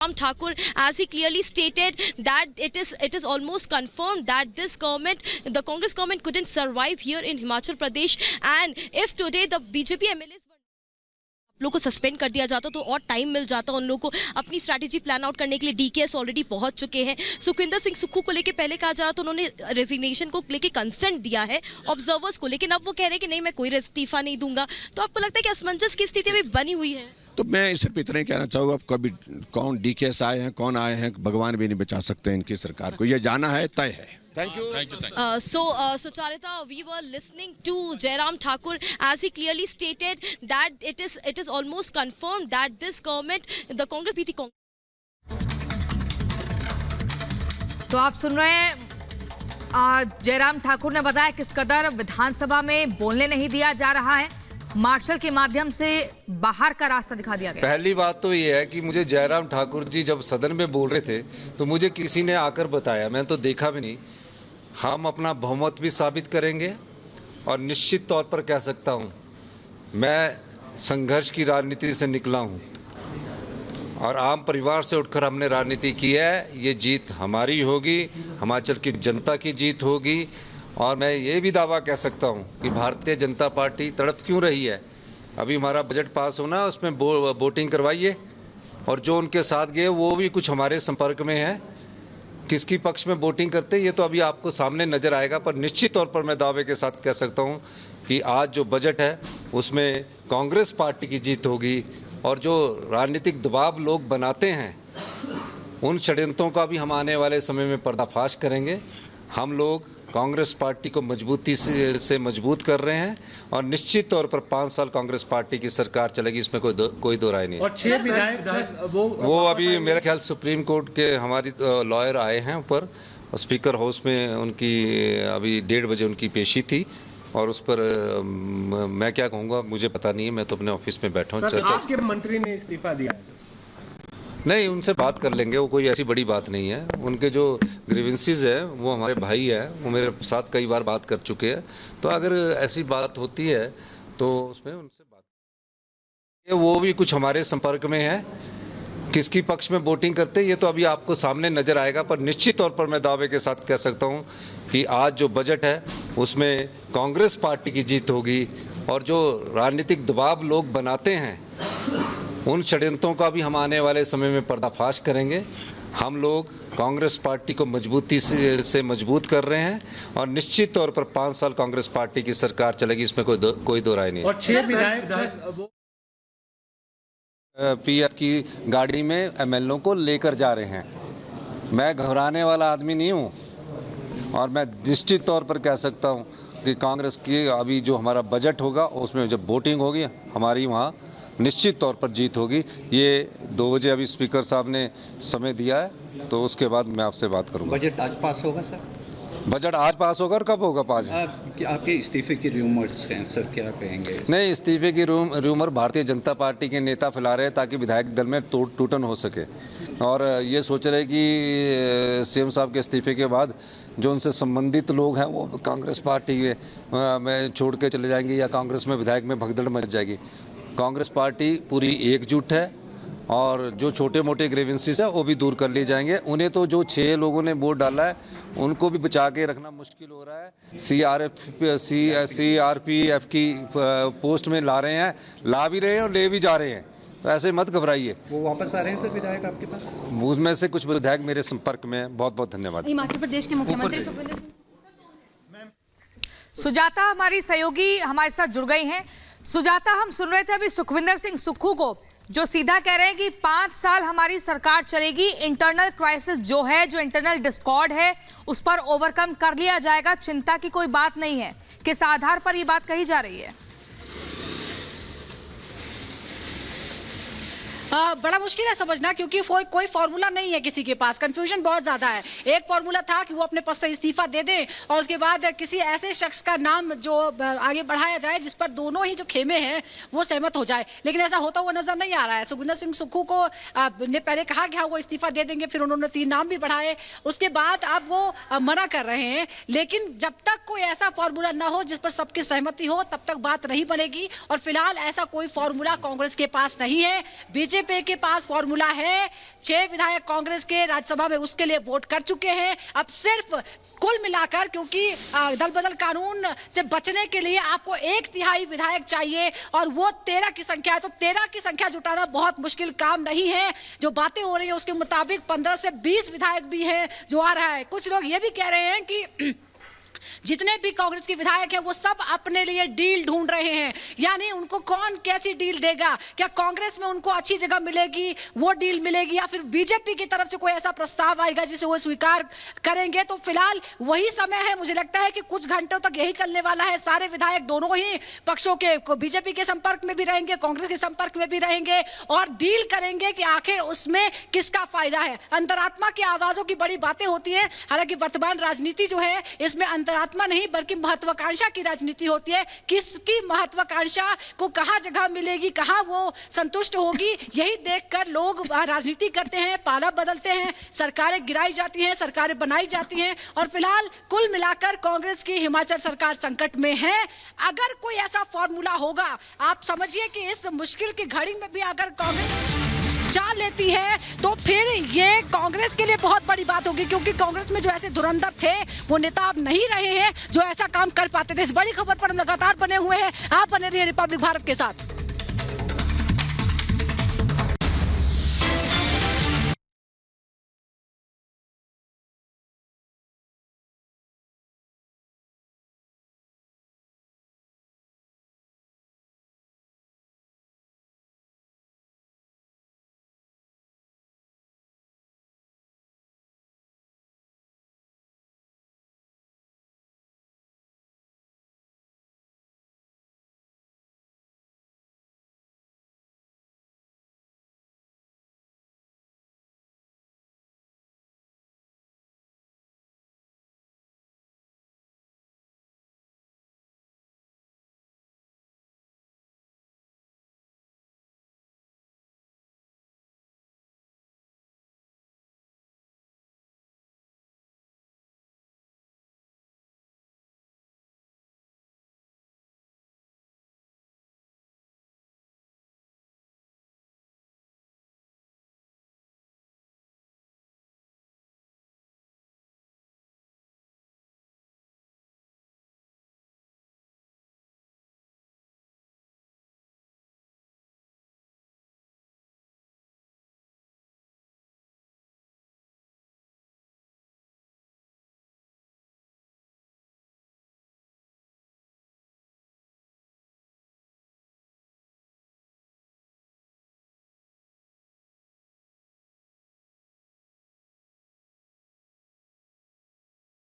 Thakur, as he clearly stated that it is almost confirmed that this government, the Congress government, couldn't survive here in Himachal Pradesh, and if today the BJP MLAs लोगों को suspend कर दिया जाता तो और time मिल जाता उन लोगों को अपनी स्ट्रैटेजी प्लान आउट करने के लिए। डीकेएस ऑलरेडी पहुंच चुके हैं। सुखविंदर सिंह सुक्खू को लेके पहले कहा जा रहा था उन्होंने रेजिग्नेशन को लेके कंसेंट दिया है ऑब्जर्वर्स को, लेकिन अब वो कह रहे हैं कि नहीं मैं कोई इस्तीफा नहीं दूंगा। तो आपको लगता है कि असमंजस की स्थिति भी बनी हुई है? तो मैं सिर्फ इतना ही कहना चाहूँगा, कभी कौन डीकेएस आए हैं, कौन आए हैं, भगवान भी नहीं बचा सकते इनकी सरकार को, ये जाना है तय है। Thank you. So Charita, we were listening to Jairam Thakur as he clearly stated that it is almost confirmed that this government, the Congress PT Congress. तो आप सुन रहे हैं जयराम ठाकुर ने बताया किस कदर विधानसभा में बोलने नहीं दिया जा रहा है, मार्शल के माध्यम से बाहर का रास्ता दिखा दिया गया। पहली बात तो ये है कि मुझे जयराम ठाकुर जी जब सदन में बोल रहे थे तो मुझे किसी ने आकर बताया, मैं तो देखा भी नहीं। हम अपना बहुमत भी साबित करेंगे और निश्चित तौर पर कह सकता हूँ मैं संघर्ष की राजनीति से निकला हूँ और आम परिवार से उठकर हमने राजनीति की है। ये जीत हमारी होगी, हिमाचल की जनता की जीत होगी। और मैं ये भी दावा कह सकता हूँ कि भारतीय जनता पार्टी तड़प क्यों रही है। अभी हमारा बजट पास होना, उसमें वोटिंग करवाइए, और जो उनके साथ गए वो भी कुछ हमारे संपर्क में है। किसकी पक्ष में वोटिंग करते ये तो अभी आपको सामने नजर आएगा, पर निश्चित तौर पर मैं दावे के साथ कह सकता हूँ कि आज जो बजट है उसमें कांग्रेस पार्टी की जीत होगी। और जो राजनीतिक दबाव लोग बनाते हैं उन षड्यंत्रों का भी हम आने वाले समय में पर्दाफाश करेंगे। हम लोग कांग्रेस पार्टी को मजबूती से मजबूत कर रहे हैं और निश्चित तौर पर 5 साल कांग्रेस पार्टी की सरकार चलेगी, इसमें कोई दो राय नहीं है। और 6 विधायक वो अभी मेरे ख्याल सुप्रीम कोर्ट के हमारी लॉयर आए हैं ऊपर, स्पीकर हाउस में उनकी अभी 1:30 बजे उनकी पेशी थी, और उस पर मैं क्या कहूँगा मुझे पता नहीं है, मैं तो अपने ऑफिस में बैठा हूँ। आपके मंत्री ने इस्तीफा दिया है? नहीं, उनसे बात कर लेंगे, वो कोई ऐसी बड़ी बात नहीं है। उनके जो ग्रीवेंसीज है वो हमारे भाई है, वो मेरे साथ कई बार बात कर चुके हैं। तो अगर ऐसी बात होती है तो उसमें उनसे बात, वो भी कुछ हमारे संपर्क में है। किसकी पक्ष में वोटिंग करते ये तो अभी आपको सामने नजर आएगा, पर निश्चित तौर पर मैं दावे के साथ कह सकता हूँ कि आज जो बजट है उसमें कांग्रेस पार्टी की जीत होगी। और जो राजनीतिक दबाव लोग बनाते हैं उन षड्यंत्रों का भी हम आने वाले समय में पर्दाफाश करेंगे। हम लोग कांग्रेस पार्टी को मजबूती से मजबूत कर रहे हैं और निश्चित तौर पर 5 साल कांग्रेस पार्टी की सरकार चलेगी, इसमें कोई दो राय नहीं है। और 6 विधायक पीएफ की गाड़ी में एमएलओ को लेकर जा रहे हैं। मैं घबराने वाला आदमी नहीं हूँ और मैं निश्चित तौर पर कह सकता हूँ कि कांग्रेस की अभी जो हमारा बजट होगा उसमें जब वोटिंग होगी हमारी वहाँ निश्चित तौर पर जीत होगी। ये 2 बजे अभी स्पीकर साहब ने समय दिया है, तो उसके बाद मैं आपसे बात करूंगा। बजट आज पास होगा सर? बजट आज पास होगा और कब होगा पास? आपके इस्तीफे की रूमर्स हैं सर, क्या कहेंगे? नहीं, इस्तीफे की रूमर भारतीय जनता पार्टी के नेता फैला रहे हैं ताकि विधायक दल में टूटन हो सके, और ये सोच रहे कि सीएम साहब के इस्तीफे के बाद जो उनसे संबंधित लोग हैं वो कांग्रेस पार्टी में छोड़ के चले जाएंगे या कांग्रेस में विधायक में भगदड़ मच जाएगी। कांग्रेस पार्टी पूरी एकजुट है और जो छोटे मोटे ग्रीवेंसीज है वो भी दूर कर लिए जाएंगे। उन्हें तो जो 6 लोगों ने वोट डाला है उनको भी बचा के रखना मुश्किल हो रहा है। सीआरपीएफ की पोस्ट में ला रहे हैं, ला भी रहे हैं और ले भी जा रहे हैं, तो ऐसे मत घबराइए। वो वापस आ रहे हैं सर विधायक आपके पास? उनमें से कुछ विधायक मेरे संपर्क में हैं। बहुत बहुत धन्यवाद। हिमाचल प्रदेश के मुख्यमंत्री सुजाता हमारी सहयोगी हमारे साथ जुड़ गई हैं। सुजाता, हम सुन रहे थे अभी सुखविंदर सिंह सुक्खू को जो सीधा कह रहे हैं कि 5 साल हमारी सरकार चलेगी, इंटरनल क्राइसिस जो है, जो इंटरनल डिस्कॉर्ड है उस पर ओवरकम कर लिया जाएगा, चिंता की कोई बात नहीं है। किस आधार पर ये बात कही जा रही है? बड़ा मुश्किल है समझना, क्योंकि कोई फॉर्मूला नहीं है किसी के पास। कंफ्यूजन बहुत ज्यादा है। एक फॉर्मूला था कि वो अपने पद से इस्तीफा दे दें और उसके बाद किसी ऐसे शख्स का नाम जो आगे बढ़ाया जाए जिस पर दोनों ही जो खेमे हैं वो सहमत हो जाए, लेकिन ऐसा होता हुआ नजर नहीं आ रहा है। सुखविंदर सिंह सुक्खू को ने पहले कहा कि हाँ वो इस्तीफा दे देंगे, फिर उन्होंने 3 नाम भी बढ़ाए, उसके बाद अब वो मना कर रहे हैं। लेकिन जब तक कोई ऐसा फॉर्मूला ना हो जिस पर सबकी सहमति हो तब तक बात नहीं बनेगी, और फिलहाल ऐसा कोई फॉर्मूला कांग्रेस के पास नहीं है। बीजेपी बीजेपी के पास फॉर्मूला है, 6 विधायक कांग्रेस के राज्यसभा में उसके लिए वोट कर चुके हैं। अब सिर्फ कुल मिलाकर, क्योंकि दल बदल कानून से बचने के लिए आपको 1/3 विधायक चाहिए और वो 13 की संख्या है, तो 13 की संख्या जुटाना बहुत मुश्किल काम नहीं है। जो बातें हो रही है उसके मुताबिक 15 से 20 विधायक भी हैं जो आ रहा है। कुछ लोग ये भी कह रहे हैं कि जितने भी कांग्रेस के विधायक हैं वो सब अपने लिए डील ढूंढ रहे हैं, यानी उनको कौन कैसी डील देगा, क्या कांग्रेस में उनको अच्छी जगह मिलेगी वो डील मिलेगी, या फिर बीजेपी की तरफ से कोई ऐसा प्रस्ताव आएगा जिसे वो स्वीकार करेंगे। तो फिलहाल वही समय है, मुझे लगता है कि कुछ घंटों तक यही चलने वाला है। सारे विधायक दोनों ही पक्षों के, बीजेपी के संपर्क में भी रहेंगे, कांग्रेस के संपर्क में भी रहेंगे और डील करेंगे कि आखिर उसमें किसका फायदा है। अंतरात्मा की आवाजों की बड़ी बातें होती है, हालांकि वर्तमान राजनीति जो है इसमें अंतरात्मा नहीं बल्कि महत्वाकांक्षा की राजनीति होती है। किसकी महत्वाकांक्षा को कहां जगह मिलेगी, कहां वो संतुष्ट होगी, यही देखकर लोग राजनीति करते हैं, पाला बदलते हैं, सरकारें गिराई जाती हैं, सरकारें बनाई जाती हैं। और फिलहाल कुल मिलाकर कांग्रेस की हिमाचल सरकार संकट में है। अगर कोई ऐसा फॉर्मूला होगा, आप समझिए कि इस मुश्किल की घड़ी में भी अगर कांग्रेस चाल लेती है तो फिर ये कांग्रेस के लिए बहुत बड़ी बात होगी, क्योंकि कांग्रेस में जो ऐसे धुरंधर थे वो नेता अब नहीं रहे हैं जो ऐसा काम कर पाते थे। इस बड़ी खबर पर हम लगातार बने हुए हैं, आप बने रहिए रिपब्लिक भारत के साथ।